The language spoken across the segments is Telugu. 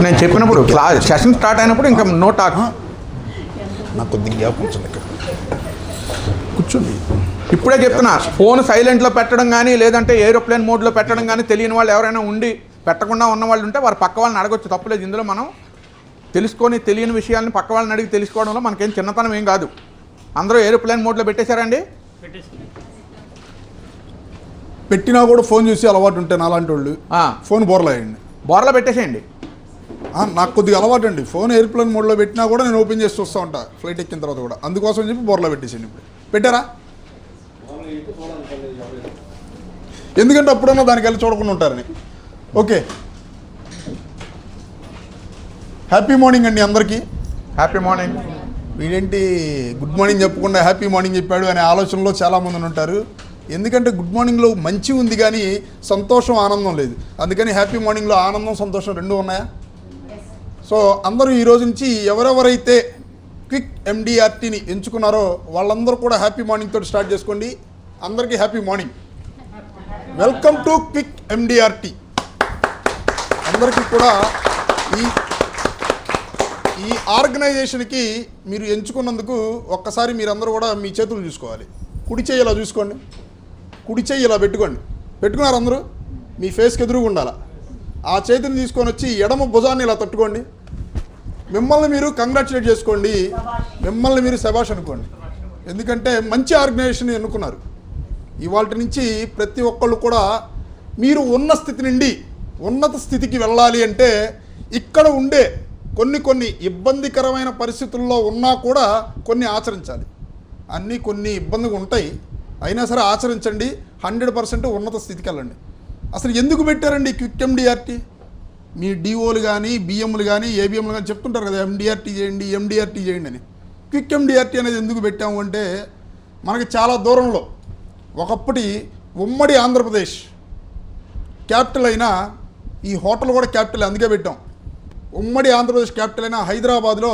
నేను చెప్పినప్పుడు సెషన్ స్టార్ట్ అయినప్పుడు ఇంకా నో టాక్. నాకు కొద్దిగా గ్యాప్ ఉంచండి, కూర్చోండి. ఇప్పుడే చెప్తున్నా, ఫోన్ సైలెంట్లో పెట్టడం కానీ లేదంటే ఏరోప్లేన్ మోడ్లో పెట్టడం కానీ తెలియని వాళ్ళు ఎవరైనా ఉండి పెట్టకుండా ఉన్న వాళ్ళు ఉంటే వారు పక్క వాళ్ళని అడగొచ్చు, తప్పులేదు. ఇందులో మనం తెలుసుకొని తెలియని విషయాలను పక్క వాళ్ళని అడిగి తెలుసుకోవడంలో మనకేం చిన్నతనం ఏం కాదు. అందరూ ఏరోప్లేన్ మోడ్లో పెట్టేశారండి. పెట్టినా కూడా ఫోన్ చూసి అలవాటు ఉంటే నాలాంటి వాళ్ళు ఫోన్ బోర్లేయండి, బోర్లో పెట్టేసేయండి. నాకు కొద్దిగా అలవాటు అండి, ఫోన్ ఎయిర్ప్లేన్ మోడ్లో పెట్టినా కూడా నేను ఓపెన్ చేసి చూస్తూ ఉంటా ఫ్లైట్ ఎక్కిన తర్వాత కూడా. అందుకోసం చెప్పి బోర్లో పెట్టేసాను. ఇప్పుడు పెట్టారా? ఎందుకంటే అప్పుడన్నా దానికి వెళ్ళి చూడకుండా ఉంటారని. ఓకే, హ్యాపీ మార్నింగ్ అండి అందరికీ. Happy morning. వీడేంటి గుడ్ మార్నింగ్ చెప్పకుండా హ్యాపీ మార్నింగ్ చెప్పాడు అనే ఆలోచనలో చాలామంది ఉంటారు. ఎందుకంటే గుడ్ మార్నింగ్లో మంచి ఉంది కానీ సంతోషం ఆనందం లేదు. అందుకని హ్యాపీ మార్నింగ్లో ఆనందం సంతోషం రెండు ఉన్నాయా? సో అందరూ ఈ రోజు నుంచి ఎవరెవరైతే క్విక్ ఎండిఆర్టీని ఎంచుకున్నారో వాళ్ళందరూ కూడా హ్యాపీ మార్నింగ్ తోటి స్టార్ట్ చేసుకోండి. అందరికీ happy morning, welcome to quick MDRT. అందరికీ కూడా ఈ ఆర్గనైజేషన్కి మీరు ఎంచుకున్నందుకు ఒక్కసారి మీరందరూ కూడా మీ చేతులు చూసుకోవాలి. కుడి చెయ్యి ఇలా చూసుకోండి, కుడి చెయ్యి ఇలా పెట్టుకోండి. పెట్టుకున్నారు అందరూ? మీ ఫేస్కి ఎదురుగా ఉండాలి. ఆ చేతిని తీసుకొని వచ్చి ఎడమ భుజాన్ని ఇలా తట్టుకోండి. మిమ్మల్ని మీరు కంగ్రాచులేట్ చేసుకోండి, మిమ్మల్ని మీరు శభాష్ అనుకోండి. ఎందుకంటే మంచి ఆర్గనైజేషన్ ఎన్నుకున్నారు. ఇవాళ నుంచి ప్రతి ఒక్కళ్ళు కూడా మీరు ఉన్న స్థితి నుండి ఉన్నత స్థితికి వెళ్ళాలి అంటే ఇక్కడ ఉండే కొన్ని ఇబ్బందికరమైన పరిస్థితుల్లో ఉన్నా కూడా కొన్ని ఆచరించాలి. అన్నీ కొన్ని ఇబ్బందిగా ఉంటాయి, అయినా సరే ఆచరించండి. 100% ఉన్నత స్థితికి వెళ్ళండి. అసలు ఎందుకు పెట్టారండి క్విక్ ఎండిఆర్టీ? మీ డిఓలు కానీ బిఎంలు కానీ ఏబిఎంలు కానీ చెప్తుంటారు కదా, ఎండిఆర్టీ చేయండి ఎండిఆర్టీ చేయండి అని. క్విక్ ఎండిఆర్టీ అనేది ఎందుకు పెట్టాము అంటే మనకి చాలా దూరంలో ఒకప్పటి ఉమ్మడి ఆంధ్రప్రదేశ్ క్యాపిటల్ అయిన, ఈ హోటల్ కూడా క్యాపిటల్ అందుకే పెట్టాం. ఉమ్మడి ఆంధ్రప్రదేశ్ క్యాపిటల్ అయిన హైదరాబాద్లో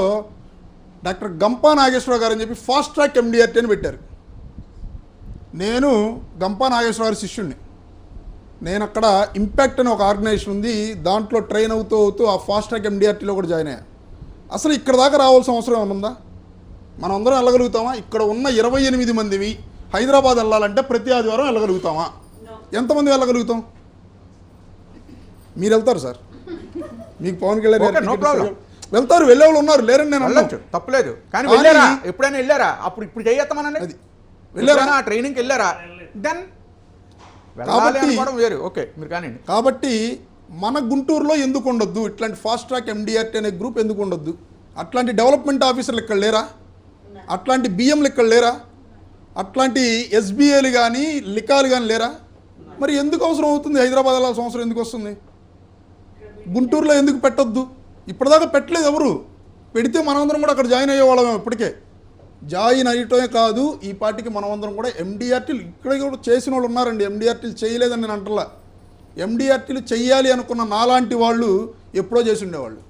డాక్టర్ గంపా నాగేశ్వరరావు గారు అని చెప్పి ఫాస్ట్ ట్రాక్ ఎండిఆర్టీ అని పెట్టారు. నేను గంపా నాగేశ్వరరావు గారి శిష్యుడిని. నేను అక్కడ ఇంపాక్ట్ అని ఒక ఆర్గనైజేషన్ ఉంది, దాంట్లో ట్రైన్ అవుతూ ఆ ఫాస్ట్ ట్రాక్ ఎండిఆర్టీలో కూడా జాయిన్ అయ్యా. అసలు ఇక్కడ దాకా రావాల్సిన అవసరం ఏమైనా ఉందా? మనం అందరం వెళ్ళగలుగుతామా? ఇక్కడ ఉన్న 28 మందివి హైదరాబాద్ వెళ్ళాలంటే ప్రతి ఆదివారం వెళ్ళగలుగుతామా? ఎంతమంది వెళ్ళగలుగుతాం? మీరు వెళ్తారు సార్, మీకు పవన్ కళ్యాణ్ వెళ్తారు, వెళ్ళే వాళ్ళు ఉన్నారు, లేరని నేను వెళ్ళొచ్చు, తప్పలేదు. కానీ వెళ్ళారా? ఎప్పుడైనా వెళ్ళారా? ఇప్పుడు చేయొస్తామనండి. అది వెళ్ళారా? ఆ ట్రైనింగ్కి వెళ్ళారా? దెన్ వేరు. ఓకే, మీరు కానివ్వండి. కాబట్టి మన గుంటూరులో ఎందుకు ఉండొద్దు ఇట్లాంటి ఫాస్ట్ ట్రాక్ ఎండిఆర్టీ అనే గ్రూప్? ఎందుకు ఉండొద్దు? అట్లాంటి డెవలప్మెంట్ ఆఫీసర్లు ఇక్కడ లేరా? అట్లాంటి బిఎంలు ఇక్కడ లేరా? అట్లాంటి ఎస్బీఐలు కానీ లికాలు కానీ లేరా? మరి ఎందుకు అవసరం అవుతుంది? హైదరాబాద్ వెళ్ళాల్సిన అవసరం ఎందుకు వస్తుంది? గుంటూరులో ఎందుకు పెట్టొద్దు? ఇప్పటిదాకా పెట్టలేదు ఎవరు. పెడితే మనమందరం కూడా అక్కడ జాయిన్ అయ్యేవాళ్ళం. ఇప్పటికే జాయిన్ అయ్యటమే కాదు, ఈ పార్టీకి మనమందరం కూడా ఎండిఆర్టీలు ఇక్కడ కూడా చేసిన వాళ్ళు ఉన్నారండి. ఎండిఆర్టీలు చేయలేదని నేను అంటలా. ఎండిఆర్టీలు చెయ్యాలి అనుకున్న నాలాంటి వాళ్ళు ఎప్పుడో చేసి ఉండేవాళ్ళు.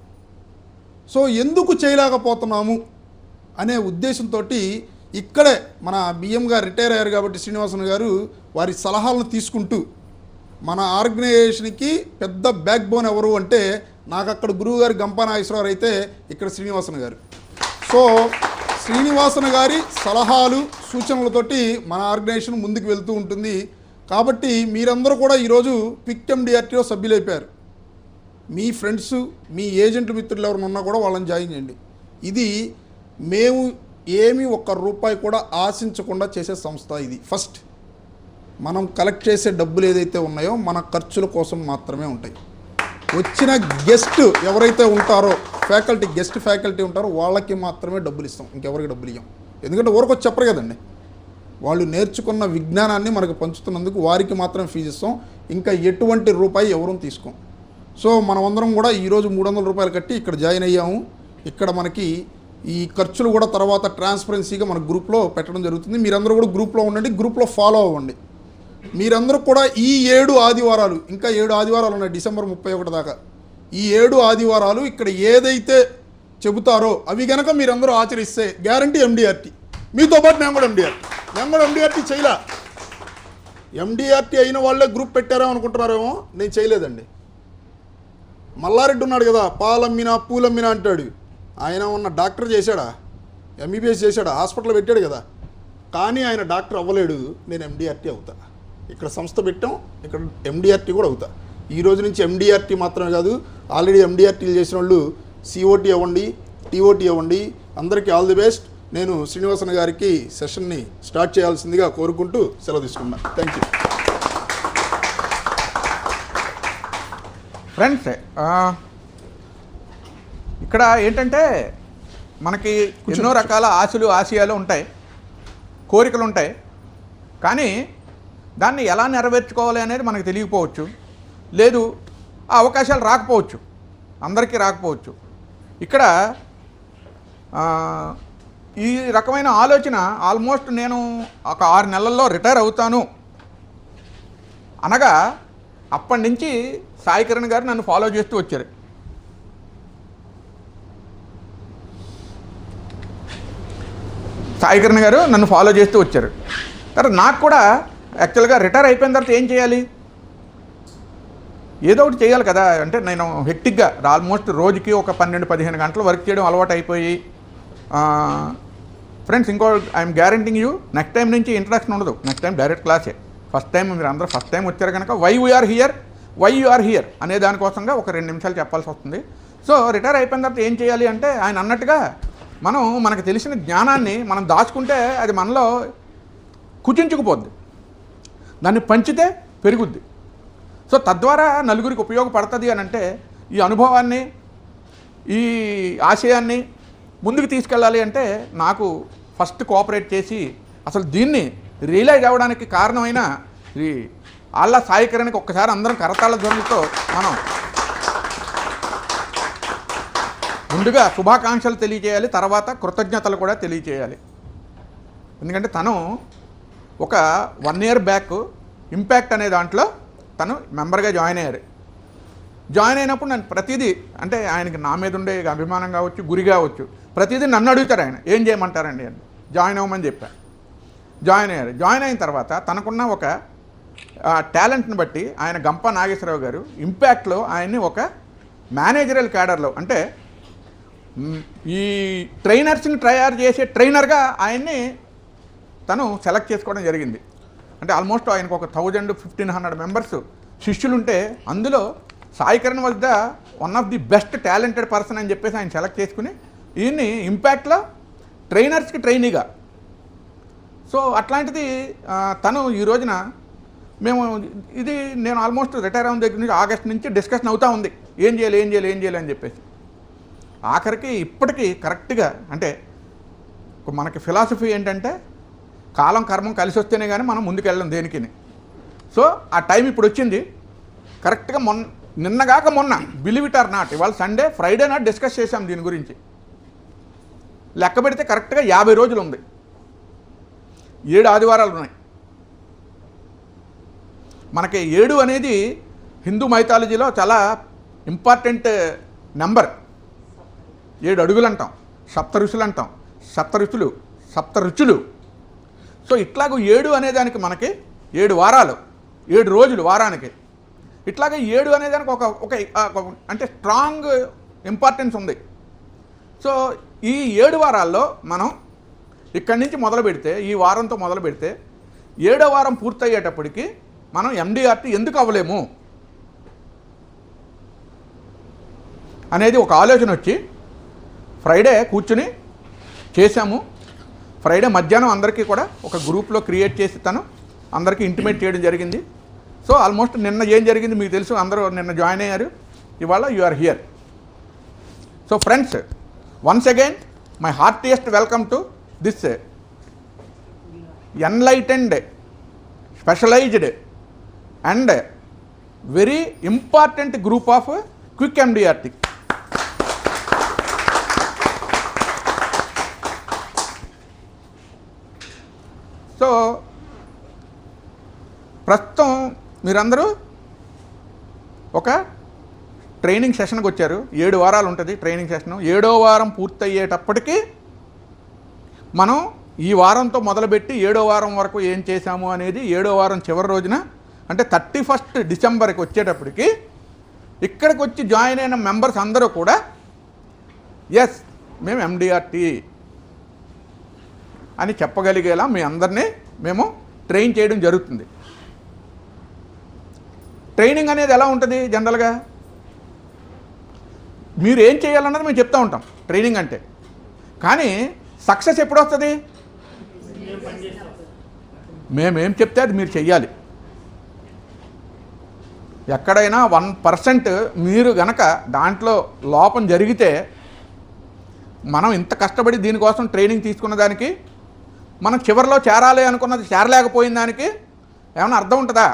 సో ఎందుకు చేయలేకపోతున్నాము అనే ఉద్దేశంతో ఇక్కడే మన బిఎం గారు రిటైర్ అయ్యారు కాబట్టి శ్రీనివాసన్ గారు వారి సలహాలను తీసుకుంటూ మన ఆర్గనైజేషన్కి పెద్ద బ్యాక్ బోన్ ఎవరు అంటే నాకు అక్కడ గురువు గారు గంపా నాగేశ్వరరావు అయితే ఇక్కడ శ్రీనివాసన్ గారు. సో శ్రీనివాసన్ గారి సలహాలు సూచనలతోటి మన ఆర్గనైజేషన్ ముందుకు వెళ్తూ ఉంటుంది. కాబట్టి మీరందరూ కూడా ఈరోజు క్విక్ ఎండిఆర్టీలో సభ్యులైపోయారు. మీ ఫ్రెండ్స్, మీ ఏజెంట్లు మిత్రులు ఎవరైనా ఉన్నా కూడా వాళ్ళని జాయిన్ చేయండి. ఇది మేము ఏమీ ₹1 కూడా ఆశించకుండా చేసే సంస్థ. ఇది ఫస్ట్ మనం కలెక్ట్ చేసే డబ్బులు ఏదైతే ఉన్నాయో మన ఖర్చుల కోసం మాత్రమే ఉంటాయి. వచ్చిన గెస్ట్ ఎవరైతే ఉంటారో ఫ్యాకల్టీ, గెస్ట్ ఫ్యాకల్టీ ఉంటారో వాళ్ళకి మాత్రమే డబ్బులు ఇస్తాం, ఇంకెవరికి డబ్బులు ఇవ్వం. ఎందుకంటే ఊరికొచ్చి చెప్పరు కదండి, వాళ్ళు నేర్చుకున్న విజ్ఞానాన్ని మనకు పంచుతున్నందుకు వారికి మాత్రం ఫీజు ఇస్తాం. ఇంకా ఎటువంటి రూపాయి ఎవరూ తీసుకోం. సో మనమందరం కూడా ఈరోజు ₹300 కట్టి ఇక్కడ జాయిన్ అయ్యాము. ఇక్కడ మనకి ఈ ఖర్చులు కూడా తర్వాత ట్రాన్స్పరెన్సీగా మన గ్రూప్లో పెట్టడం జరుగుతుంది. మీరందరూ కూడా గ్రూప్లో ఉండండి, గ్రూప్లో ఫాలో అవ్వండి. మీరందరూ కూడా ఈ 7 ఆదివారాలు, ఇంకా 7 ఆదివారాలు ఉన్నాయి డిసెంబర్ 31 దాకా. ఈ 7 ఆదివారాలు ఇక్కడ ఏదైతే చెబుతారో అవి కనుక మీరందరూ ఆచరిస్తే గ్యారంటీ ఎండిఆర్టీ. మీతో పాటు నేను కూడా ఎండిఆర్టీ చేయలే. ఎండిఆర్టీ అయిన వాళ్ళే గ్రూప్ పెట్టారో అనుకుంటున్నారేమో, నేను చేయలేదండి. మల్లారెడ్డి ఉన్నాడు కదా, పాలమ్మినా పూలమ్మినా అంటాడు. ఆయన ఉన్న డాక్టర్ చేశాడా? ఎంబీబీఎస్ చేశాడా? హాస్పిటల్ పెట్టాడు కదా. కానీ ఆయన డాక్టర్ అవ్వలేడు. నేను ఎండిఆర్టీ అవుతా. ఇక్కడ సంస్థ పెట్టాం, ఇక్కడ ఎండిఆర్టీ కూడా అవుతా. ఈ రోజు నుంచి ఎండిఆర్టీ మాత్రమే కాదు, ఆల్రెడీ ఎండిఆర్టీలు చేసిన వాళ్ళు సిఓటీ అవ్వండి, టీఓటీ అవ్వండి. అందరికీ ఆల్ ది బెస్ట్. నేను శ్రీనివాసన్ గారికి సెషన్ని స్టార్ట్ చేయాల్సిందిగా కోరుకుంటూ సెలవు తీసుకున్నాను. Thank you. ఫ్రెండ్స్, ఇక్కడ ఏంటంటే మనకి ఎన్నో రకాల ఆశలు ఆశయాలు ఉంటాయి, కోరికలు ఉంటాయి. కానీ దాన్ని ఎలా నెరవేర్చుకోవాలి అనేది మనకు తెలియకపోవచ్చు, లేదు ఆ అవకాశాలు రాకపోవచ్చు, అందరికీ రాకపోవచ్చు. ఇక్కడ ఈ రకమైన ఆలోచన ఆల్మోస్ట్ నేను ఒక 6 నెలల్లో రిటైర్ అవుతాను అనగా అప్పటి నుంచి సాయి కిరణ్ గారు నన్ను ఫాలో చేస్తూ వచ్చారు. సాయి కిరణ్ గారు నన్ను ఫాలో చేస్తూ వచ్చారు. తర్వాత నాకు కూడా యాక్చువల్గా రిటైర్ అయిపోయిన తర్వాత ఏం చేయాలి, ఏదో ఒకటి చేయాలి కదా. అంటే నేను హెక్టిక్గా ఆల్మోస్ట్ రోజుకి ఒక 12-15 గంటలు వర్క్ చేయడం అలవాటు అయిపోయి, ఫ్రెండ్స్ ఇంకో I'm guaranteeing you, next time నుంచి ఇంట్రడక్షన్ ఉండదు. నెక్స్ట్ టైం డైరెక్ట్ క్లాసే. ఫస్ట్ టైం మీరు అందరూ ఫస్ట్ టైం వచ్చారు కనుక వై యూ ఆర్ హియర్ అనే దానికోసంగా ఒక 2 నిమిషాలు చెప్పాల్సి వస్తుంది. సో రిటైర్ అయిపోయిన తర్వాత ఏం చేయాలి అంటే, ఆయన అన్నట్టుగా మనకు తెలిసిన జ్ఞానాన్ని మనం దాచుకుంటే అది మనలో కుచించుకుపోద్ది, దాన్ని పంచితే పెరుగుద్ది. సో తద్వారా నలుగురికి ఉపయోగపడుతుంది అని అంటే, ఈ అనుభవాన్ని, ఈ ఆశయాన్ని ముందుకు తీసుకెళ్ళాలి అంటే నాకు ఫస్ట్ కోఆపరేట్ చేసి అసలు దీన్ని రియలైజ్ అవ్వడానికి కారణమైన ఈ ఆళ్ళ సాయి కిరణ్కి ఒక్కసారి అందరం కరతాళ ధ్వనులతో మనం ముందుగా శుభాకాంక్షలు తెలియజేయాలి, తర్వాత కృతజ్ఞతలు కూడా తెలియజేయాలి. ఎందుకంటే తను ఒక 1 year బ్యాక్ ఇంపాక్ట్ అనే దాంట్లో తను మెంబర్గా జాయిన్ అయ్యారు. జాయిన్ అయినప్పుడు నన్ను ప్రతిదీ, అంటే ఆయనకి నా మీద ఉండే అభిమానం కావచ్చు, గురి కావచ్చు, ప్రతిదీ నన్ను అడుగుతారు. ఆయన ఏం చేయమంటారండి అని జాయిన్ అవ్వమని చెప్పాను. జాయిన్ అయ్యారు. జాయిన్ అయిన తర్వాత తనకున్న ఒక టాలెంట్ని బట్టి ఆయన గంప నాగేశ్వరరావు గారు ఇంపాక్ట్లో ఆయన్ని ఒక మేనేజరల్ క్యాడర్లో, అంటే ఈ ట్రైనర్స్ని తయారు చేసే ట్రైనర్గా ఆయన్ని తను సెలెక్ట్ చేసుకోవడం జరిగింది. అంటే ఆల్మోస్ట్ ఆయనకు ఒక 1000-1500 మెంబర్స్ శిష్యులుంటే అందులో Sai Kiran was the one of the best talented person అని చెప్పేసి ఆయన సెలెక్ట్ చేసుకుని ఈయన్ని ఇంపాక్ట్లో ట్రైనర్స్కి ట్రైనీగా. సో అట్లాంటిది తను ఈ రోజున నేను ఆల్మోస్ట్ రిటైర్ అయిన దగ్గర నుంచి ఆగస్ట్ నుంచి డిస్కషన్ అవుతూ ఉంది, ఏం చేయాలి అని చెప్పేసి. ఆఖరికి ఇప్పటికీ కరెక్ట్గా, అంటే మనకి ఫిలాసఫీ ఏంటంటే కాలం కర్మం కలిసి వస్తేనే కానీ మనం ముందుకు వెళ్ళం దేనికి. సో ఆ టైం ఇప్పుడు వచ్చింది కరెక్ట్గా. నిన్నగాక మొన్న, బిలీవ్ ఇట్ ఆర్ నాట్, ఇవాళ సండే, ఫ్రైడే నాట్ డిస్కస్ చేశాం దీని గురించి. లెక్క పెడితే కరెక్ట్గా 50 రోజులు ఉంది, 7 ఆదివారాలు ఉన్నాయి. మనకి 7 అనేది హిందూ మైథాలజీలో చాలా ఇంపార్టెంట్ నెంబర్. 7 అడుగులు అంటాం, సప్త ఋషులు. సో ఇట్లాగూ 7 అనేదానికి మనకి 7 వారాలు, 7 రోజులు వారానికి. ఇట్లాగే 7 అనేదానికి ఒక అంటే స్ట్రాంగ్ ఇంపార్టెన్స్ ఉంది. సో ఈ 7 వారాల్లో మనం ఇక్కడి నుంచి మొదలు పెడితే, ఈ వారంతో మొదలు పెడితే 7వ వారం పూర్తయ్యేటప్పటికి మనం ఎండిఆర్టీ ఎందుకు అవ్వలేము అనేది ఒక ఆలోచన వచ్చి ఫ్రైడే కూర్చుని చేశాము. ఫ్రైడే మధ్యాహ్నం అందరికీ కూడా ఒక గ్రూప్లో క్రియేట్ చేసి తను అందరికీ ఇంటిమేట్ చేయడం జరిగింది. సో ఆల్మోస్ట్ నిన్న ఏం జరిగింది మీకు తెలుసు, అందరూ నిన్న జాయిన్ అయ్యారు, ఇవాళ you are here. So friends, once again my heartiest welcome to this enlightened, specialised and very important group of quick MDRT. So ప్రస్తుతం మీరందరూ ఒక ట్రైనింగ్ సెషన్కి వచ్చారు. 7 వారాలు ఉంటుంది ట్రైనింగ్ సెషను. 7వ వారం పూర్తయ్యేటప్పటికీ మనం ఈ వారంతో మొదలుపెట్టి 7వ వారం వరకు ఏం చేశాము అనేది 7వ వారం చివరి రోజున, అంటే 31 డిసెంబర్కి వచ్చేటప్పటికి ఇక్కడికి వచ్చి జాయిన్ అయిన మెంబర్స్ అందరూ కూడా ఎస్ మేము ఎండిఆర్టీ అని చెప్పగలిగేలా మీ అందరినీ మేము ట్రైన్ చేయడం జరుగుతుంది. ట్రైనింగ్ అనేది ఎలా ఉంటుంది జనరల్గా? మీరు ఏం చేయాలన్నది మేము చెప్తూ ఉంటాం ట్రైనింగ్ అంటే. కానీ సక్సెస్ ఎప్పుడు వస్తుంది? మేమేం చెప్తే అది మీరు చెయ్యాలి. ఎక్కడైనా 1% మీరు గనక దాంట్లో లోపం జరిగితే మనం ఇంత కష్టపడి దీనికోసం ట్రైనింగ్ తీసుకున్న దానికి మనం చివరిలో చేరాలి అనుకున్నది చేరలేకపోయిన దానికి ఏమైనా అర్థం ఉంటుందా?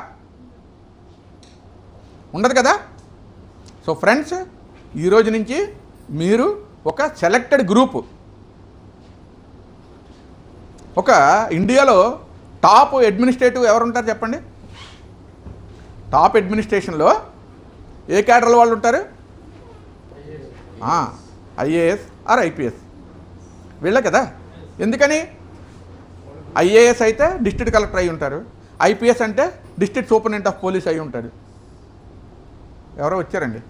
ఉండదు కదా. సో ఫ్రెండ్స్, ఈరోజు నుంచి మీరు ఒక సెలెక్టెడ్ గ్రూపు, ఒక ఇండియాలో టాప్ అడ్మినిస్ట్రేటివ్ ఎవరు ఉంటారు చెప్పండి? టాప్ అడ్మినిస్ట్రేషన్లో ఏ క్యాడర్ల వాళ్ళు ఉంటారు? ఐఏఎస్ ఆర్ ఐపీఎస్ వీళ్ళే కదా. ఎందుకని? ఐఏఎస్ అయితే డిస్ట్రిక్ట్ కలెక్టర్ అయి ఉంటారు, ఐపీఎస్ అంటే డిస్ట్రిక్ట్ సూపరింటెండెంట్ ఆఫ్ పోలీస్ అయి ఉంటాడు. ఎవరో వచ్చారండి,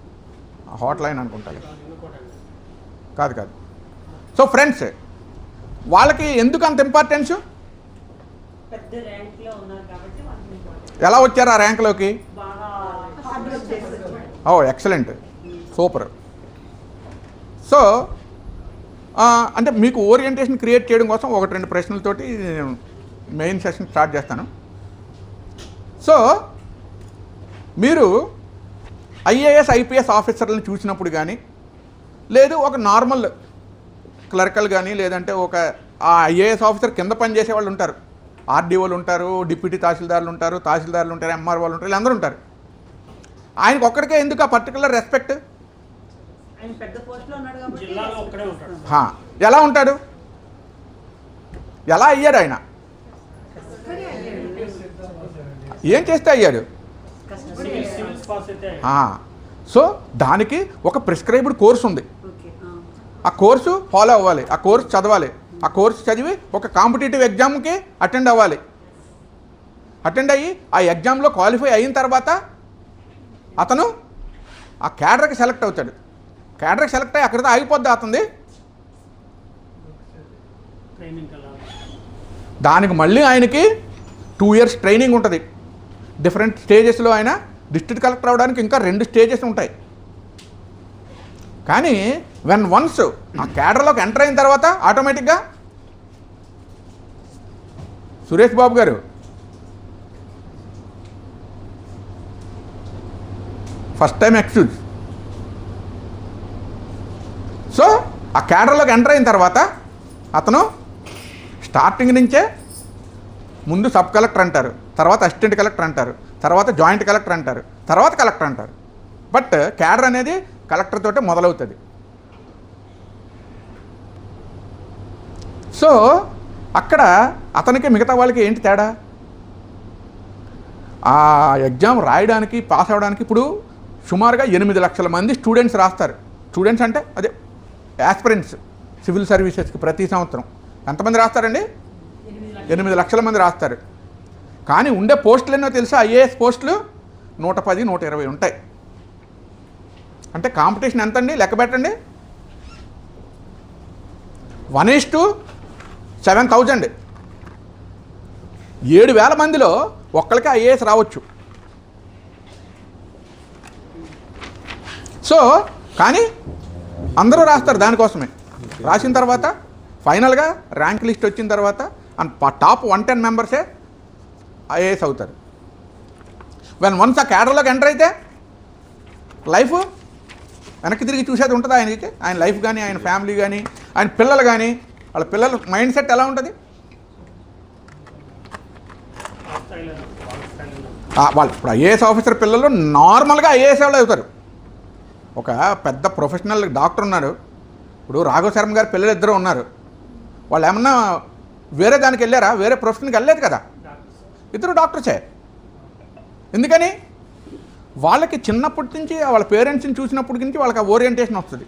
హాట్ లైన్ అనుకుంటారు. కాదు. సో ఫ్రెండ్స్, వాళ్ళకి ఎందుకు అంత ఇంపార్టెన్స్? ఎలా వచ్చారు ఆ ర్యాంక్లోకి? Excellent, super. సో అంటే మీకు ఓరియంటేషన్ క్రియేట్ చేయడం కోసం 1-2 ప్రశ్నలతోటి మెయిన్ సెషన్ స్టార్ట్ చేస్తాను. సో మీరు ఐఏఎస్ ఐపీఎస్ ఆఫీసర్లను చూసినప్పుడు కానీ, లేదు ఒక నార్మల్ క్లర్కల్ కానీ, లేదంటే ఒక ఆ ఐఏఎస్ ఆఫీసర్ కింద పనిచేసే వాళ్ళు ఉంటారు, ఆర్డీఓలు ఉంటారు, డిప్యూటీ తహసీల్దార్లు ఉంటారు, తహసీల్దార్లు ఉంటారు, ఎంఆర్ఓలు ఉంటారు, వీళ్ళందరూ ఉంటారు. ఆయనకు ఒక్కడికే ఎందుకు ఆ పర్టికులర్ రెస్పెక్ట్? ఎలా ఉంటాడు? ఎలా అయ్యాడు ఆయన? ఏం చేస్తే అయ్యాడు? సో దానికి ఒక ప్రిస్క్రైబ్డ్ కోర్స్ ఉంది. ఆ కోర్సు ఫాలో అవ్వాలి, ఆ కోర్సు చదవాలి, ఆ కోర్సు చదివి ఒక కాంపిటేటివ్ ఎగ్జామ్కి అటెండ్ అవ్వాలి. అటెండ్ అయ్యి ఆ ఎగ్జామ్లో క్వాలిఫై అయిన తర్వాత అతను ఆ క్యాడర్కి సెలెక్ట్ అవుతాడు. క్యాడర్కి సెలెక్ట్ అయ్యి అక్కడితో ఆగిపోద్ది అతనిది. దానికి మళ్ళీ ఆయనకి 2 years ట్రైనింగ్ ఉంటుంది. డిఫరెంట్ స్టేజెస్లో ఆయన డిస్ట్రిక్ట్ కలెక్టర్ అవడానికి ఇంకా 2 స్టేజెస్ ఉంటాయి. కానీ వన్స్ ఆ క్యాడర్లోకి ఎంటర్ అయిన తర్వాత ఆటోమేటిక్గా సురేష్ బాబు గారు ఫస్ట్ టైం ఎక్స్క్యూజ్. సో ఆ క్యాడర్లోకి ఎంటర్ అయిన తర్వాత అతను స్టార్టింగ్ నుంచే ముందు సబ్ కలెక్టర్ అంటారు, తర్వాత అసిస్టెంట్ కలెక్టర్ అంటారు, తర్వాత జాయింట్ కలెక్టర్ అంటారు, తర్వాత కలెక్టర్ అంటారు. బట్ క్యాడర్ అనేది కలెక్టర్ తోటే మొదలవుతుంది. సో అక్కడ అతనికి మిగతా వాళ్ళకి ఏంటి తేడా? ఆ ఎగ్జామ్ రాయడానికి, పాస్ అవ్వడానికి ఇప్పుడు సుమారుగా 8 లక్షల మంది స్టూడెంట్స్ రాస్తారు. స్టూడెంట్స్ అంటే అదే యాస్పిరెంట్స్ సివిల్ సర్వీసెస్కి ప్రతి సంవత్సరం ఎంతమంది రాస్తారండి? 8 లక్షల మంది రాస్తారు. కానీ ఉండే పోస్టులు ఎన్నో తెలుసా? ఐఏఎస్ పోస్టులు 110, 120 ఉంటాయి. అంటే కాంపిటీషన్ ఎంత అండి? లెక్క పెట్టండి. 1:7,000. 7,000 మందిలో ఒక్కరికి ఐఏఎస్ రావచ్చు. సో కానీ అందరూ రాస్తారు దానికోసమే. రాసిన తర్వాత ఫైనల్గా ర్యాంక్ లిస్ట్ వచ్చిన తర్వాత టాప్ 110 మెంబర్సే ఐఏఎస్ అవుతారు. వన్స్ ఆ క్యాడర్లోకి ఎంటర్ అయితే లైఫ్ వెనక్కి తిరిగి చూసేది ఉంటుంది ఆయనకి. ఆయన లైఫ్ కానీ, ఆయన ఫ్యామిలీ కానీ, ఆయన పిల్లలు కానీ, వాళ్ళ పిల్లల మైండ్ సెట్ ఎలా ఉంటుంది? వాళ్ళు ఇప్పుడు ఐఏఎస్ ఆఫీసర్ పిల్లలు నార్మల్గా ఐఏఎస్ వాళ్ళు అవుతారు. ఒక పెద్ద ప్రొఫెషనల్ డాక్టర్ ఉన్నాడు. ఇప్పుడు రాఘవ శర్మ గారి పిల్లలు 2 ఉన్నారు. వాళ్ళు ఏమన్నా వేరే దానికి వెళ్ళారా? వేరే ప్రొఫెషన్కి వెళ్ళలేదు కదా. 2 డాక్టర్సే. ఎందుకని? వాళ్ళకి చిన్నప్పటి నుంచి వాళ్ళ పేరెంట్స్ని చూసినప్పటి నుంచి వాళ్ళకి ఆ ఓరియంటేషన్ వస్తుంది.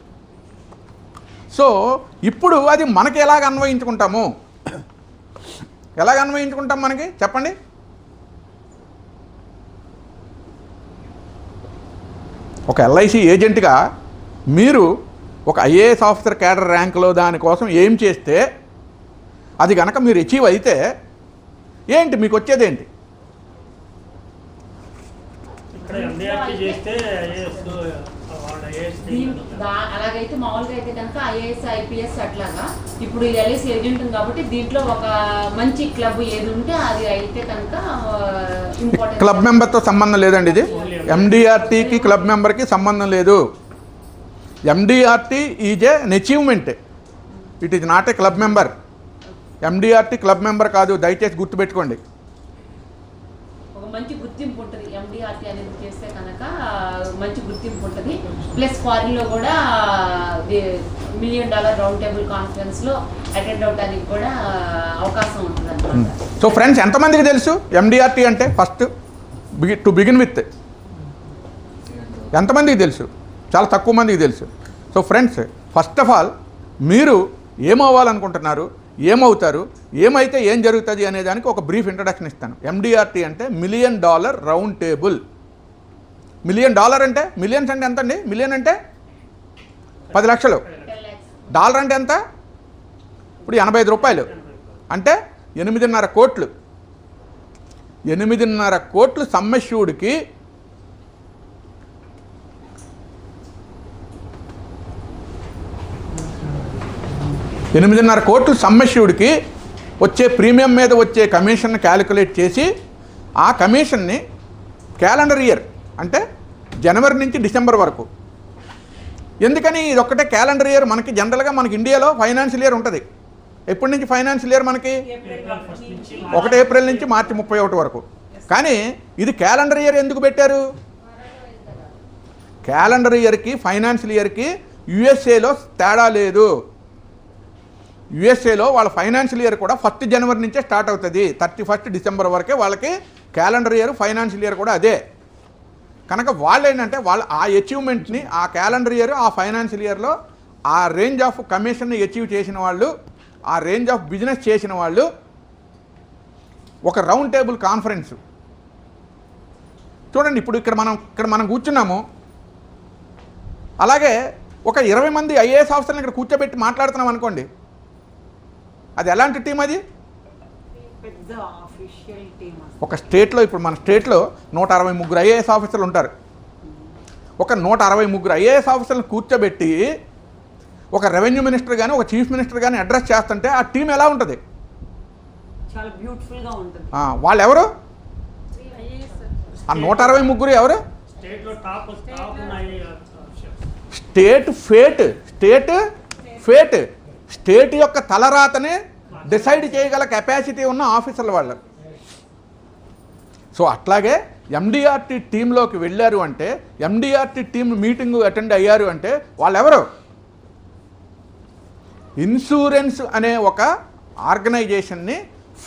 సో ఇప్పుడు అది మనకి ఎలాగ అన్వయించుకుంటాము? ఎలాగ అన్వయించుకుంటాం మనకి చెప్పండి? ఒక ఎల్ఐసి ఏజెంట్గా మీరు ఒక ఐఏఎస్ ఆఫీసర్ క్యాడర్ ర్యాంక్లో దానికోసం ఏం చేస్తే అది కనుక మీరు అచీవ్ అయితే ఏంటి మీకు వచ్చేదేంటి? ఇక్కడ ఎండిఆర్టీ చేస్తే ఐఏఎస్ అలాగైతే మామూలుగా అయితే కనుక ఐఏఎస్ ఐపీఎస్ అట్లాగా ఇప్పుడు ఎల్ఐసి ఏజెంట్ ఉంది కాబట్టి దీంట్లో ఒక మంచి క్లబ్ ఏది ఉంటే అది అయితే కనుక ఇంపార్టెంట్. క్లబ్ మెంబర్తో సంబంధం లేదండి, ఇది ఎండిఆర్టీకి క్లబ్ మెంబర్కి సంబంధం లేదు. MDRT is an achievement, it is not a club member. MDRT club member కాదు, దయచేసి గుర్తుపెట్టుకోండి. ఒక మంచి గుర్తింపు ఉంటుంది ఎండిఆర్టీ అనేది చేస్తే కనుక, మంచి గుర్తింపు ఉంటుంది. ప్లస్ ఫారిన్లో కూడా $1 మిలియన్ రౌండ్ టేబుల్ కాన్ఫరెన్స్లో అటెండ్ అవడానికి కూడా అవకాశం ఉంటుంది అన్నమాట. సో ఫ్రెండ్స్, ఎంతమందికి తెలుసు ఎండిఆర్టీ అంటే? ఫస్ట్ టు బిగిన్ విత్ ఎంతమందికి తెలుసు? చాలా తక్కువ మందికి తెలుసు. So friends, first of all మీరు ఏమవ్వాలనుకుంటున్నారు, ఏమవుతారు, ఏమైతే ఏం జరుగుతుంది అనే దానికి ఒక బ్రీఫ్ ఇంట్రడక్షన్ ఇస్తాను. ఎండిఆర్టీ అంటే $1 మిలియన్ రౌండ్ టేబుల్. $1 మిలియన్ అంటే, మిలియన్స్ అంటే ఎంత అండి? మిలియన్ అంటే 10 లక్షలు, డాలర్ అంటే ఎంత? ఇప్పుడు 85 రూపాయలు అంటే 8.5 కోట్లు. 8.5 కోట్లు సమ్మష్యూడ్కి సమ్మష్యూడ్కి వచ్చే ప్రీమియం మీద వచ్చే కమిషన్ క్యాలిక్యులేట్ చేసి ఆ కమిషన్ని క్యాలెండర్ ఇయర్ అంటే జనవరి నుంచి డిసెంబర్ వరకు. ఎందుకని ఇది ఒక్కటే క్యాలెండర్ ఇయర్? మనకి జనరల్గా మనకి ఇండియాలో ఫైనాన్షియల్ ఇయర్ ఉంటుంది. ఎప్పటి నుంచి ఫైనాన్షియల్ ఇయర్ మనకి? 1 ఏప్రిల్ నుంచి మార్చి 31 వరకు. కానీ ఇది క్యాలెండర్ ఇయర్ ఎందుకు పెట్టారు? క్యాలెండర్ ఇయర్కి ఫైనాన్షియల్ ఇయర్కి యుఎస్ఏలో తేడా లేదు. యుఎస్ఏలో వాళ్ళ ఫైనాన్షియల్ ఇయర్ కూడా 1 జనవరి నుంచే స్టార్ట్ అవుతుంది, 31 డిసెంబర్ వరకే వాళ్ళకి క్యాలెండర్ ఇయర్, ఫైనాన్షియల్ ఇయర్ కూడా అదే. కనుక వాళ్ళు ఏంటంటే వాళ్ళు ఆ అచీవ్మెంట్ని ఆ క్యాలెండర్ ఇయర్, ఆ ఫైనాన్షియల్ ఇయర్లో ఆ రేంజ్ ఆఫ్ కమిషన్ని అచీవ్ చేసిన వాళ్ళు, ఆ రేంజ్ ఆఫ్ బిజినెస్ చేసిన వాళ్ళు ఒక రౌండ్ టేబుల్ కాన్ఫరెన్స్ చూడండి. ఇప్పుడు ఇక్కడ మనం కూర్చున్నాము, అలాగే ఒక 20 మంది ఐఏఎస్ ఆఫీసర్ని ఇక్కడ కూర్చోబెట్టి మాట్లాడుతున్నాం అనుకోండి, అది ఎలాంటి టీం? అది ఒక స్టేట్లో, ఇప్పుడు మన స్టేట్లో 163 ఐఏఎస్ ఆఫీసర్లు ఉంటారు. ఒక 163 ఐఏఎస్ ఆఫీసర్లను కూర్చోబెట్టి ఒక రెవెన్యూ మినిస్టర్ కానీ ఒక చీఫ్ మినిస్టర్ కానీ అడ్రస్ చేస్తుంటే ఆ టీం ఎలా ఉంటుంది? చాలా బ్యూటిఫుల్గా ఉంటుంది. వాళ్ళు ఎవరు? ఆ 163 ఎవరు? స్టేట్ యొక్క తలరాతనే డిసైడ్ చేయగల కెపాసిటీ ఉన్న ఆఫీసర్లు వాళ్ళు. సో అట్లాగే ఎండిఆర్టీ టీంలోకి వెళ్ళారు అంటే, ఎండిఆర్టీ టీం మీటింగ్ అటెండ్ అయ్యారు అంటే వాళ్ళు ఎవరు? ఇన్సూరెన్స్ అనే ఒక ఆర్గనైజేషన్ని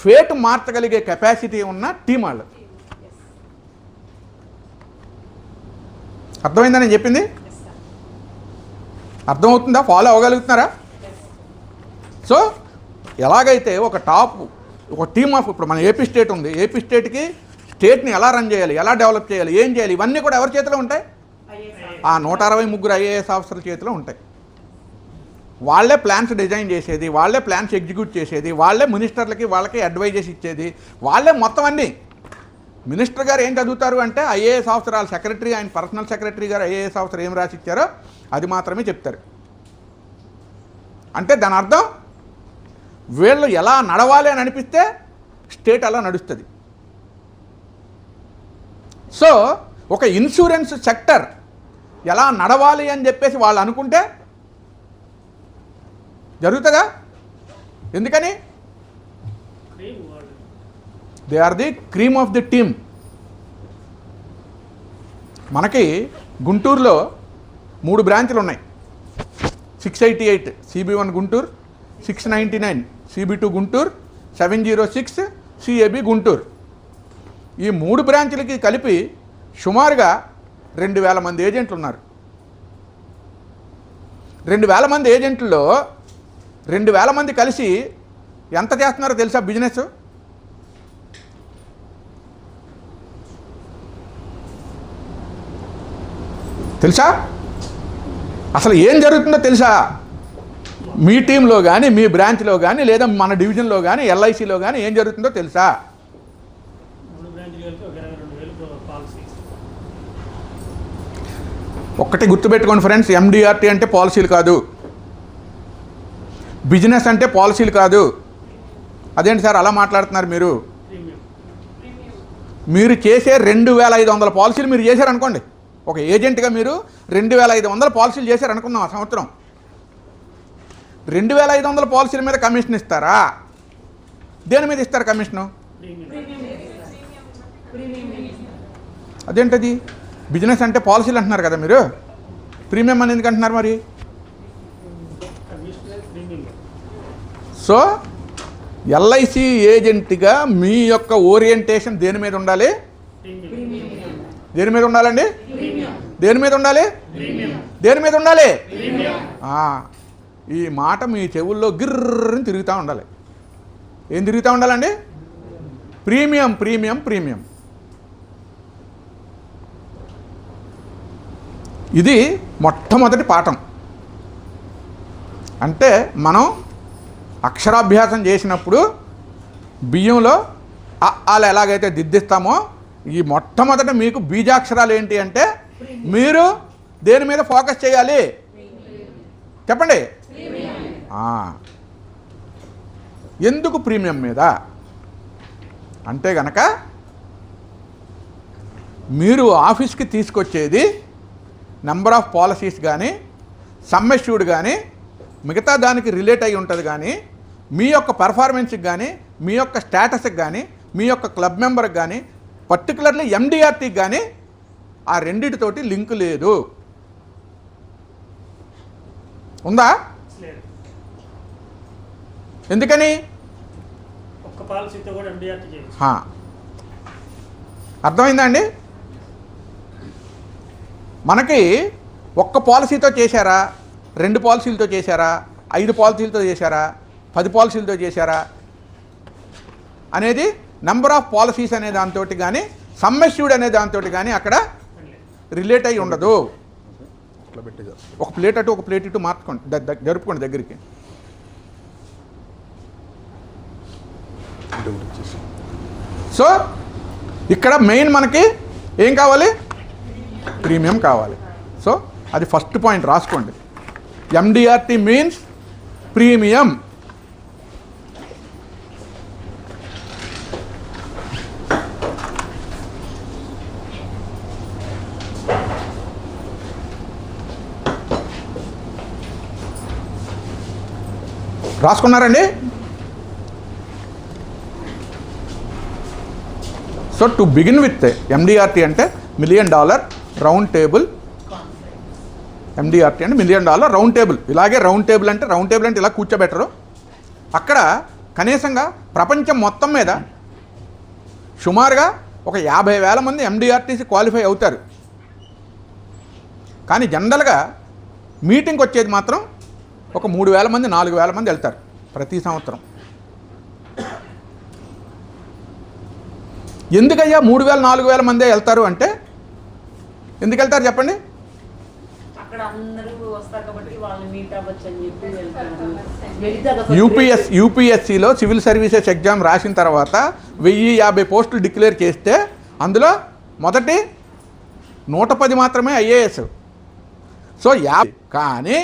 ఫేట్ మార్చగలిగే కెపాసిటీ ఉన్న టీం వాళ్ళు. అర్థమైందా నేను చెప్పింది? అర్థమవుతుందా? ఫాలో అవ్వగలుగుతున్నారా? సో ఎలాగైతే ఒక టీమ్ ఆఫ్, ఇప్పుడు మన ఏపీ స్టేట్ ఉంది, ఏపీ స్టేట్ని ఎలా రన్ చేయాలి, ఎలా డెవలప్ చేయాలి, ఏం చేయాలి, ఇవన్నీ కూడా ఎవరి చేతిలో ఉంటాయి? ఆ 163 ఐఏఎస్ ఆఫీసర్ల చేతిలో ఉంటాయి. వాళ్ళే ప్లాన్స్ డిజైన్ చేసేది, వాళ్ళే ప్లాన్స్ ఎగ్జిక్యూట్ చేసేది, వాళ్ళే మినిస్టర్లకి వాళ్ళకి అడ్వైజెస్ ఇచ్చేది, వాళ్ళే మొత్తం అన్నీ. మినిస్టర్ గారు ఏం చదువుతారు అంటే ఐఏఎస్ ఆఫీసర్, వాళ్ళ సెక్రటరీ, ఆయన పర్సనల్ సెక్రటరీ గారు ఐఏఎస్ ఆఫీసర్ ఏం రాసి ఇచ్చారో అది మాత్రమే చెప్తారు. అంటే దాని అర్థం వీళ్ళు ఎలా నడవాలి అని అనిపిస్తే స్టేట్ అలా నడుస్తుంది. సో ఒక ఇన్సూరెన్స్ సెక్టర్ ఎలా నడవాలి అని చెప్పేసి వాళ్ళు అనుకుంటే జరుగుతుందా? ఎందుకని? They are the cream of the team. మనకి గుంటూరులో 3 బ్రాంచ్లు ఉన్నాయి. 688 CB1 Guntur, 699 CB2 Guntur, 706 CAB Guntur. ఈ 3 బ్రాంచ్లకి కలిపి సుమారుగా 2000 మంది ఏజెంట్లు ఉన్నారు. 2000 మంది ఏజెంట్లలో 2000 మంది కలిసి ఎంత చేస్తున్నారో తెలుసా బిజినెస్? తెలుసా? అసలు ఏం జరుగుతుందో తెలుసా? మీ టీంలో కానీ, మీ బ్రాంచ్లో కానీ, లేదా మన డివిజన్లో కానీ, ఎల్ఐసిలో కానీ ఏం జరుగుతుందో తెలుసా? 3 బ్రాంచ్లు కలిపి ఒక 22,000 పాలసీ. ఒక్కటి గుర్తుపెట్టుకోండి ఫ్రెండ్స్, ఎండిఆర్టీ అంటే పాలసీలు కాదు, బిజినెస్ అంటే పాలసీలు కాదు. అదేంటి సార్ అలా మాట్లాడుతున్నారు మీరు? ప్రీమియం. మీరు చేసే 2,500 పాలసీలు మీరు చేశారనుకోండి, ఒక ఏజెంట్గా మీరు 2,500 పాలసీలు చేశారనుకుందాం ఆ సంవత్సరం. 2,500 పాలసీల మీద కమిషన్ ఇస్తారా? దేని మీద ఇస్తారు కమిషను? అదేంటది? బిజినెస్ అంటే పాలసీలు అంటున్నారు కదా మీరు, ప్రీమియం అని ఎందుకు అంటున్నారు మరి? సో ఎల్ఐసి ఏజెంట్గా మీ యొక్క ఓరియంటేషన్ దేని మీద ఉండాలి? దేని మీద ఉండాలండి? దేని మీద ఉండాలి? దేని మీద ఉండాలి? ఈ మాట మీ చెవుల్లో గిర్రని తిరుగుతూ ఉండాలి. ఏం తిరుగుతూ ఉండాలండి? Premium, premium, premium. ఇది మొట్టమొదటి పాఠం. అంటే మనం అక్షరాభ్యాసం చేసినప్పుడు బియ్యంలో అలా ఎలాగైతే దిద్దిస్తామో, ఈ మొట్టమొదట మీకు బీజాక్షరాలు ఏంటి అంటే మీరు దేని మీద ఫోకస్ చేయాలి చెప్పండి? ఎందుకు ప్రీమియం మీద అంటే గనక, మీరు ఆఫీస్కి తీసుకొచ్చేది నెంబర్ ఆఫ్ పాలసీస్ కానీ, సమ్ అష్యూర్డ్ కానీ, మిగతా దానికి రిలేట్ అయి ఉంటుంది కానీ, మీ యొక్క పెర్ఫార్మెన్స్కి కానీ, మీ యొక్క స్టేటస్కి కానీ, మీ యొక్క క్లబ్ మెంబర్కి కానీ, పర్టికులర్లీ ఎండిఆర్టీకి కానీ ఆ రెండిటితోటి లింక్ లేదు. ఉందా? ఎందుకని? ఒక్క పాలసీతో కూడా ఎండిఆర్టీ చేయొచ్చు. అర్థమైందా అండి? మనకి ఒక్క పాలసీతో చేశారా, 2 పాలసీలతో చేశారా, 5 పాలసీలతో చేశారా, 10 పాలసీలతో చేశారా అనేది నెంబర్ ఆఫ్ పాలసీస్ అనే దాంతో కానీ, సమ్ అష్యూర్డ్ అనే దాంతో కానీ అక్కడ రిలేట్ అయి ఉండదు. ఒక ప్లేట్ అటు ఒక ప్లేట్ ఇటు మార్చుకోండి, జరుపుకోండి దగ్గరికి. సో ఇక్కడ మెయిన్ మనకి ఏం కావాలి? ప్రీమియం కావాలి. సో అది ఫస్ట్ పాయింట్ రాసుకోండి. MDRT means premium. రాసుకున్నారండి? So to begin with MDRT అంటే $1 million రౌండ్ టేబుల్. ఎండిఆర్టీ అంటే $1 million రౌండ్ టేబుల్. ఇలాగే రౌండ్ టేబుల్ అంటే ఇలా కూర్చోబెట్టరు. అక్కడ కనీసంగా ప్రపంచం మొత్తం మీద సుమారుగా ఒక 50,000 మంది ఎండిఆర్టీసీ క్వాలిఫై అవుతారు. కానీ జనరల్గా మీటింగ్కి వచ్చేది మాత్రం ఒక 3,000 మంది 4,000 మంది వెళ్తారు ప్రతి సంవత్సరం. ఎందుకయ్యా 3,000 4,000 మందే వెళ్తారు అంటే ఎందుకు వెళ్తారు చెప్పండి? అక్కడ అందరూ వస్తారు కాబట్టి వాళ్ళని మీట్ అవ్వచ్చు అని చెప్పి వెళ్తారు. యూపీఎస్సీలో సివిల్ సర్వీసెస్ ఎగ్జామ్ రాసిన తర్వాత 1,050 పోస్టులు డిక్లేర్ చేస్తే అందులో మొదటి 110 మాత్రమే ఐఏఎస్. సో కానీ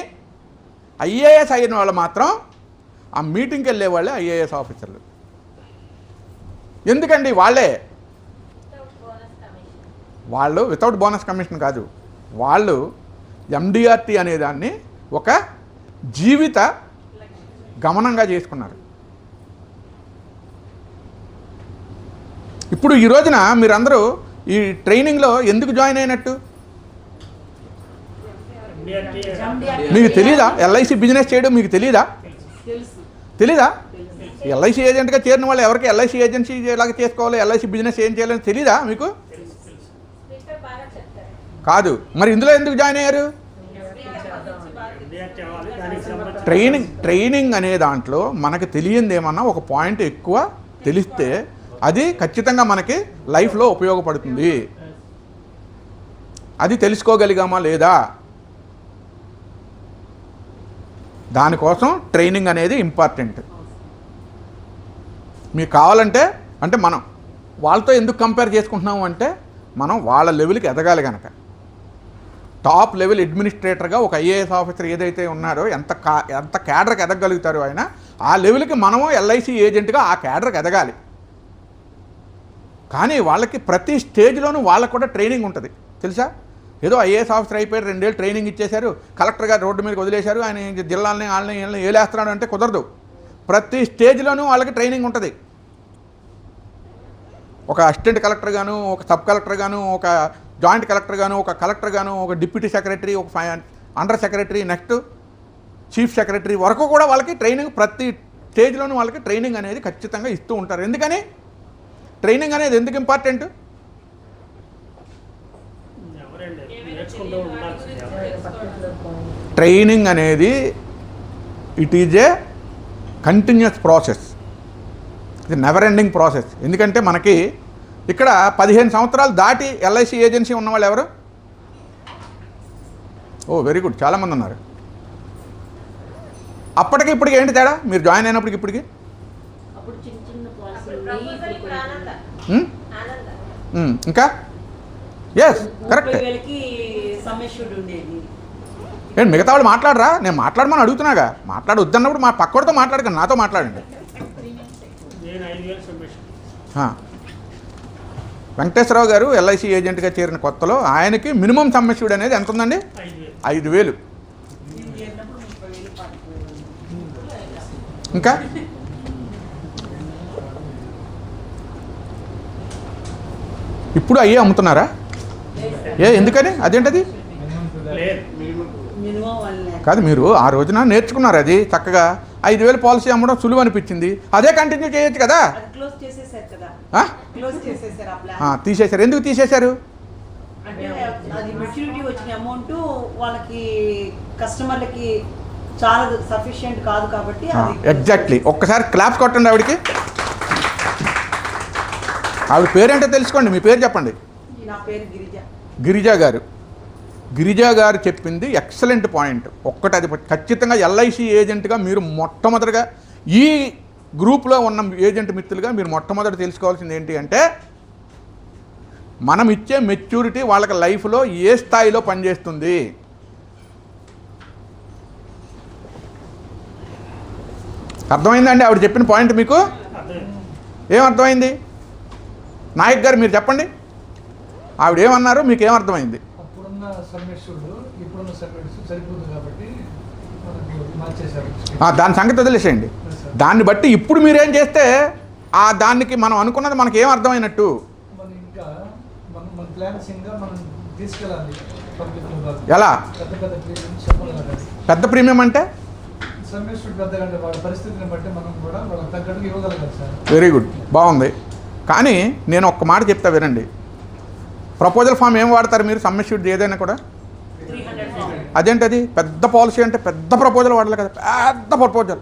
ఐఏఎస్ అయిన వాళ్ళు మాత్రం ఆ మీటింగ్కి వెళ్ళే వాళ్ళే ఐఏఎస్ ఆఫీసర్లు. ఎందుకండి? వాళ్ళు వితౌట్ బోనస్ కమిషన్ కాదు, వాళ్ళు ఎండిఆర్టీ అనేదాన్ని ఒక జీవిత గమనంగా చేసుకున్నారు. ఇప్పుడు ఈ రోజున మీరందరూ ఈ ట్రైనింగ్లో ఎందుకు జాయిన్ అయినట్టు మీకు తెలీదా? ఎల్ఐసి బిజినెస్ చేయడం మీకు తెలీదా? తెలీదా? ఎల్ఐసి ఏజెంట్గా చేరిన వాళ్ళు ఎవరికి ఎల్ఐసి ఏజెన్సీ ఎలాగ చేసుకోవాలి, ఎల్ఐసి బిజినెస్ ఏం చేయాలని తెలీదా మీకు? కాదు. మరి ఇందులో ఎందుకు జాయిన్ అయ్యారు? ట్రైనింగ్ అనే దాంట్లో మనకు తెలియంది ఏమన్నా ఒక పాయింట్ ఎక్కువ తెలిస్తే అది ఖచ్చితంగా మనకి లైఫ్లో ఉపయోగపడుతుంది. అది తెలుసుకోగలిగామా లేదా? దానికోసం ట్రైనింగ్ అనేది ఇంపార్టెంట్. మీకు కావాలంటే అంటే మనం వాళ్ళతో ఎందుకు కంపేర్ చేసుకుంటున్నాము అంటే మనం వాళ్ళ లెవెల్కి ఎదగాలి కనుక. టాప్ లెవెల్ అడ్మినిస్ట్రేటర్గా ఒక ఐఏఎస్ ఆఫీసర్ ఏదైతే ఉన్నారో ఎంత క్యాడర్కి ఎదగలుగుతారో ఆయన, ఆ లెవెల్కి మనము ఎల్ఐసి ఏజెంట్గా ఆ క్యాడర్కి ఎదగాలి. కానీ వాళ్ళకి ప్రతి స్టేజ్లోనూ వాళ్ళకు కూడా ట్రైనింగ్ ఉంటుంది తెలుసా. ఏదో ఐఏఎస్ ఆఫీసర్ అయిపోయారు, 2 ఏళ్ళు ట్రైనింగ్ ఇచ్చేశారు, కలెక్టర్ గారు రోడ్డు మీదకి వదిలేశారు, ఆయన జిల్లాలని వాళ్ళని ఏలేస్తున్నాడు అంటే కుదరదు. ప్రతి స్టేజ్లోనూ వాళ్ళకి ట్రైనింగ్ ఉంటుంది. ఒక అసిస్టెంట్ కలెక్టర్ గాను, ఒక సబ్ కలెక్టర్ గాను, ఒక జాయింట్ కలెక్టర్ గాను, ఒక కలెక్టర్ గాను, ఒక డిప్యూటీ సెక్రటరీ, ఒక under secretary, next chief secretary వరకు కూడా వాళ్ళకి ట్రైనింగ్, ప్రతి స్టేజ్లోనూ వాళ్ళకి ట్రైనింగ్ అనేది ఖచ్చితంగా ఇస్తూ ఉంటారు. ఎందుకని ట్రైనింగ్ అనేది ఎందుకు ఇంపార్టెంట్? ఎవరండి నేర్చుకుంటూ ఉండాల్సింది. ట్రైనింగ్ అనేది it is a continuous process, ఇది నెవర్ ఎండింగ్ ప్రాసెస్. ఎందుకంటే మనకి ఇక్కడ 15 సంవత్సరాలు దాటి ఎల్ఐసి ఏజెన్సీ ఉన్నవాళ్ళు ఎవరు? ఓ వెరీ గుడ్, చాలామంది ఉన్నారు. అప్పటికి ఇప్పటికి ఏంటి తేడా మీరు జాయిన్ అయినప్పటికి ఇప్పటికి? అప్పుడు చిన్న చిన్న ఇంకా ఎస్ కరెక్ట్. ఏంటి మిగతా వాళ్ళు మాట్లాడరా? నేను మాట్లాడమని అడుగుతున్నాగా. మాట్లాడొద్దన్నప్పుడు మా పక్కడితో మాట్లాడకండి, నాతో మాట్లాడండి. నేను 5,000 సబ్మిషన్. వెంకటేశ్వరరావు గారు ఎల్ఐసి ఏజెంట్గా చేరిన కొత్తలో ఆయనకి మినిమం సమ్మెష్యూడ్ అనేది ఎంత ఉందండి? 5,000. ఇంకా ఇప్పుడు అయ్యే అమ్ముతున్నారా? ఎందుకని? అదేంటది కాదు, మీరు ఆ రోజున నేర్చుకున్నారు, అది చక్కగా 5,000 పాలసీ అమ్మడం సులువు అనిపించింది, అదే కంటిన్యూ చేయొచ్చు కదా. తీసేశారు. ఎందుకు తీసేశారు? అంటే అది మెచ్యూరిటీ వచ్చిన అమౌంట్ వాళ్ళకి కస్టమర్లకి చాలా సఫిషియెంట్ కాదు కాబట్టి ఎగ్జాక్ట్లీ. ఒక్కసారి క్లాప్స్ కొట్టండి ఆవిడకి. ఆవిడ పేరేంటో తెలుసుకోండి. మీ పేరు చెప్పండి. నా పేరు గిరిజ. గిరిజా గారు చెప్పింది ఎక్సలెంట్ పాయింట్. ఒక్కటి అది ఖచ్చితంగా ఎల్ఐసి ఏజెంట్గా మీరు మొట్టమొదటిగా ఈ గ్రూప్లో ఉన్న ఏజెంట్ మిత్రులుగా మీరు మొట్టమొదటి తెలుసుకోవాల్సింది ఏంటి అంటే మనం ఇచ్చే మెచ్యూరిటీ వాళ్ళకి లైఫ్లో ఏ స్థాయిలో పనిచేస్తుంది. అర్థమైందండి ఆవిడ చెప్పిన పాయింట్ మీకు? ఏమర్థమైంది? నాయక్ గారు మీరు చెప్పండి, ఆవిడ ఏమన్నారు, మీకు ఏమర్థమైంది? దాని సంగతి వదిలేసేయండి. దాన్ని బట్టి ఇప్పుడు మీరేం చేస్తే ఆ దానికి మనం అనుకున్నది మనకి ఏం అర్థమైనట్టు? ఎలా పెద్ద ప్రీమియం అంటే? వెరీ గుడ్, బాగుంది. కానీ నేను ఒక్క మాట చెప్తా వినండి. ప్రపోజల్ ఫామ్ ఏం వాడతారు మీరు? సమ్మెష్యూడ్ ఏదైనా కూడా అదేంటది? పెద్ద పాలసీ అంటే పెద్ద ప్రపోజల్ వాడాలి కదా. పెద్ద ప్రపోజల్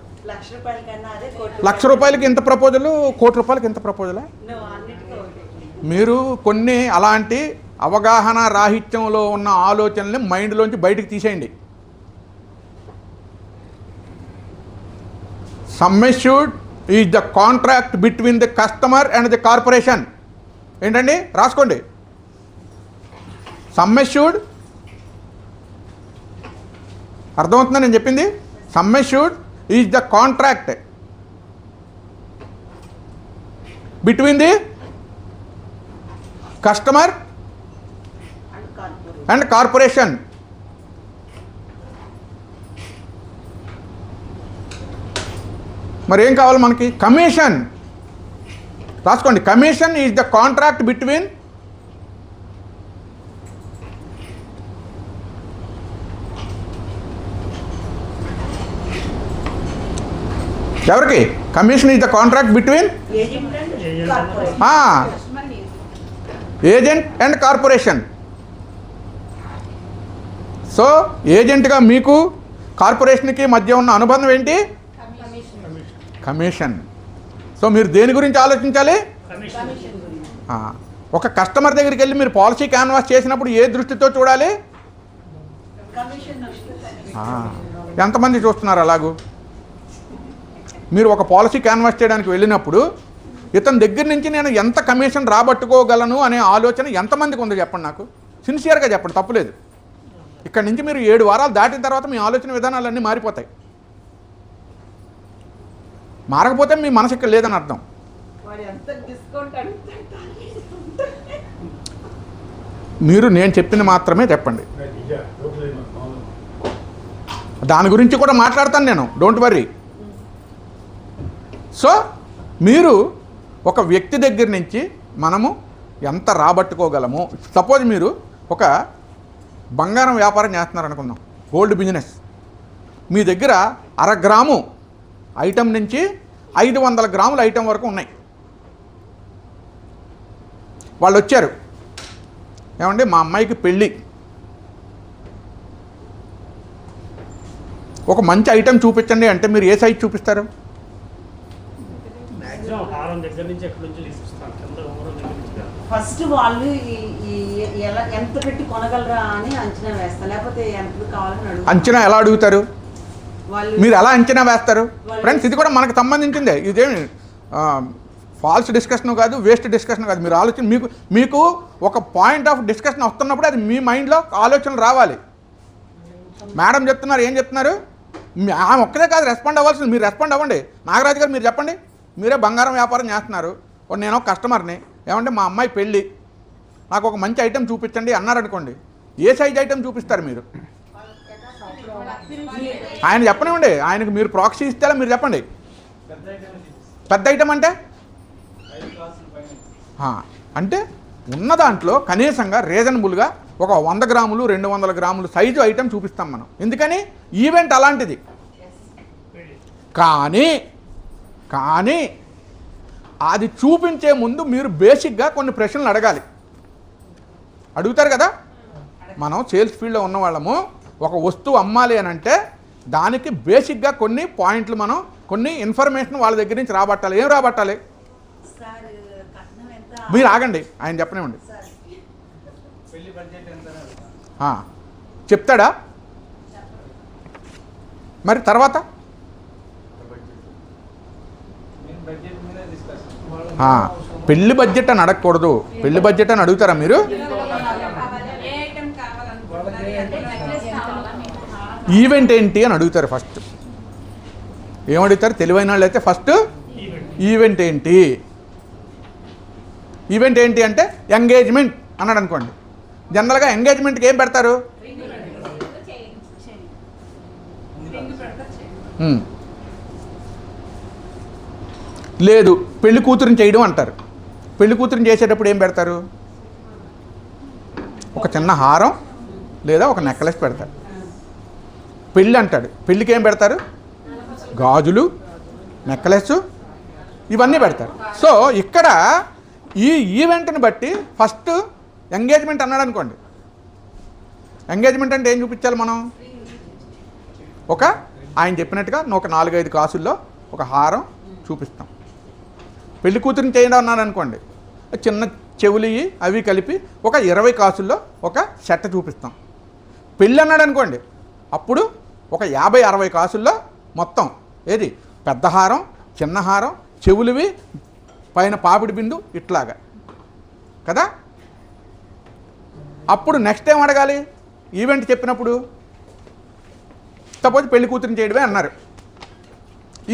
₹1,00,000 ఇంత ప్రపోజల్, ₹1,00,00,000 ఇంత ప్రపోజలా? మీరు కొన్ని అలాంటి అవగాహన రాహిత్యంలో ఉన్న ఆలోచనల్ని మైండ్లోంచి బయటికి తీసేయండి. Sum assured is the contract between the customer and the corporation. ఏంటండి? రాసుకోండి. సమ్మెష్యూడ్ అర్థమవుతుందా నేను చెప్పింది? Sum assured is the contract between the customer and corporation. మరి ఏం కావాలి మనకి? కమిషన్. రాసుకోండి. Commission is the contract between ఎవరికి? Commission is the contract between agent and corporation. So ఏజెంట్గా మీకు కార్పొరేషన్కి మధ్య ఉన్న అనుబంధం ఏంటి? కమిషన్. సో మీరు దేని గురించి ఆలోచించాలి? ఒక కస్టమర్ దగ్గరికి వెళ్ళి మీరు పాలసీ క్యాన్వాస్ చేసినప్పుడు ఏ దృష్టితో చూడాలి? కమిషన్ ఎంతమంది చూస్తున్నారు అలాగూ? మీరు ఒక పాలసీ క్యాన్వాస్ చేయడానికి వెళ్ళినప్పుడు ఇతని దగ్గర నుంచి నేను ఎంత కమిషన్ రాబట్టుకోగలను అనే ఆలోచన ఎంతమందికి ఉందో చెప్పండి నాకు. సిన్సియర్గా చెప్పండి, తప్పులేదు. ఇక్కడ నుంచి మీరు 7 వారాలు దాటిన తర్వాత మీ ఆలోచన విధానాలన్నీ మారిపోతాయి. మారకపోతే మీ మనసు ఇక్కడ లేదని అర్థం. వాడు ఎంత డిస్కౌంట్ అడుగుతాడు. మీరు నేను చెప్పింది మాత్రమే చెప్పండి. దాని గురించి కూడా మాట్లాడతాను నేను, డోంట్ వర్రీ. సో మీరు ఒక వ్యక్తి దగ్గర నుంచి మనము ఎంత రాబట్టుకోగలము. సపోజ్ మీరు ఒక బంగారం వ్యాపారం చేస్తున్నారు అనుకుందాం, గోల్డ్ బిజినెస్. మీ దగ్గర 1/2 గ్రాము ఐటెం నుంచి 500 గ్రాముల ఐటెం వరకు ఉన్నాయి. వాళ్ళు వచ్చారు, ఏమండి మా అమ్మాయికి పెళ్ళి, ఒక మంచి ఐటెం చూపించండి అంటే మీరు ఏ సైజ్ చూపిస్తారు? మ్యాక్సిమం హారం దగ్గర నుంచి ఎక్కడి నుంచి తీసుకొస్తాను, కింద ఉంగరం దగ్గర నుంచి కాదు. ఫస్ట్ వాళ్ళు ఎలా ఎంత పెట్టి కొనగలరా అని అంచనా వేస్తారు, లేకపోతే ఎంత కావాలని అడుగుతారు. అంచనా ఎలా అడుగుతారు? వాళ్ళు మీరు ఎలా అంచనా వేస్తారు? ఫ్రెండ్స్, ఇది కూడా మనకు సంబంధించిందే. ఇదేమి ఫాల్స్ డిస్కషన్ కాదు, వేస్ట్ డిస్కషన్ కాదు. మీరు ఆలోచన మీకు ఒక పాయింట్ ఆఫ్ డిస్కషన్ వస్తున్నప్పుడు అది మీ మైండ్లో ఆలోచనలు రావాలి. మేడం చెప్తున్నారు, ఏం చెప్తున్నారు? ఆమె ఒక్కదే కాదు రెస్పాండ్ అవ్వాల్సింది, మీరు రెస్పాండ్ అవ్వండి. నాగరాజు గారు మీరు చెప్పండి, మీరే బంగారం వ్యాపారం చేస్తున్నారు, నేను ఒక కస్టమర్ని, ఏమంటే మా అమ్మాయి పెళ్ళి, నాకు ఒక మంచి ఐటెం చూపించండి అన్నారనుకోండి, ఏ సైజ్ ఐటెం చూపిస్తారు మీరు? ఆయన చెప్పనివ్వండి, ఆయనకు మీరు ప్రాక్సీ ఇస్తే మీరు చెప్పండి. పెద్ద ఐటెం అంటే అంటే ఉన్న దాంట్లో కనీసంగా రీజనబుల్గా ఒక 100 గ్రాములు 200 గ్రాములు సైజు ఐటెం చూపిస్తాం మనం. ఎందుకని ఈవెంట్ అలాంటిది. కానీ అది చూపించే ముందు మీరు బేసిక్గా కొన్ని ప్రశ్నలు అడగాలి. అడుగుతారు కదా, మనం సేల్స్ ఫీల్డ్లో ఉన్న వాళ్ళము ఒక వస్తువు అమ్మాలి అని అంటే దానికి బేసిక్గా కొన్ని పాయింట్లు, మనం కొన్ని ఇన్ఫర్మేషన్ వాళ్ళ దగ్గర నుంచి రాబట్టాలి. ఏం రాబట్టాలి? సార్ కట్నం ఎంత? మీరు ఆగండి, ఆయన చెప్పనివ్వండి. చెప్తాడా? మరి తర్వాత పెళ్లి బడ్జెట్ అని అడగకూడదు. పెళ్లి బడ్జెట్ అని అడుగుతారా మీరు? ఈవెంట్ ఏంటి అని అడుగుతారు ఫస్ట్. ఏమడుగుతారు తెలివైన వాళ్ళు అయితే? ఫస్ట్ ఈవెంట్ ఏంటి? ఈవెంట్ ఏంటి అంటే ఎంగేజ్మెంట్ అన్నాడు అనుకోండి. జనరల్గా ఎంగేజ్మెంట్కి ఏం పెడతారు? లేదు, పెళ్లి కూతురుని చేయడం అంటారు. పెళ్లి కూతురుని చేసేటప్పుడు ఏం పెడతారు? ఒక చిన్న హారం లేదా ఒక నెక్లెస్ పెడతారు. పెళ్ళి అంటాడు, పెళ్ళికి ఏం పెడతారు? గాజులు, నెక్లెస్, ఇవన్నీ పెడతారు. సో ఇక్కడ ఈ ఈవెంట్ని బట్టి ఫస్ట్ ఎంగేజ్మెంట్ అన్నాడు అనుకోండి. ఎంగేజ్మెంట్ అంటే ఏం చూపించాలి మనం? ఒక ఆయన చెప్పినట్టుగా ఒక 4-5 కాసుల్లో ఒక హారం చూపిస్తాం. పెళ్లి కూతురిని చేయడం అన్నాడు అనుకోండి, చిన్న చెవులు అవి కలిపి ఒక 20 కాసుల్లో ఒక సెట్ చూపిస్తాం. పెళ్ళి అన్నాడు అనుకోండి, అప్పుడు ఒక 50-60 కాసుల్లో మొత్తం ఏది పెద్ద హారం, చిన్న హారం, చెవులువి, పైన పాపిడి బిందు, ఇట్లాగా కదా. అప్పుడు నెక్స్ట్ టైం అడగాలి ఈవెంట్ చెప్పినప్పుడు. సపోజ్ పెళ్లి కూతురిని చేయడమే అన్నారు,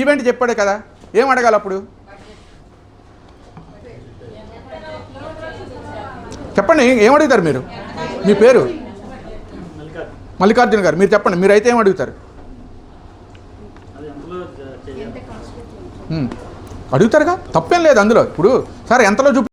ఈవెంట్ చెప్పాడే కదా, ఏం అడగాలి అప్పుడు? చెప్పండి, ఏమడుగుతారు మీరు? మీ పేరు? మల్లికార్జున గారు. మీరు చెప్పండి, మీరైతే ఏం అడుగుతారు? అడుగుతారుగా, తప్పేం లేదు అందులో. ఇప్పుడు సార్ ఎంతలో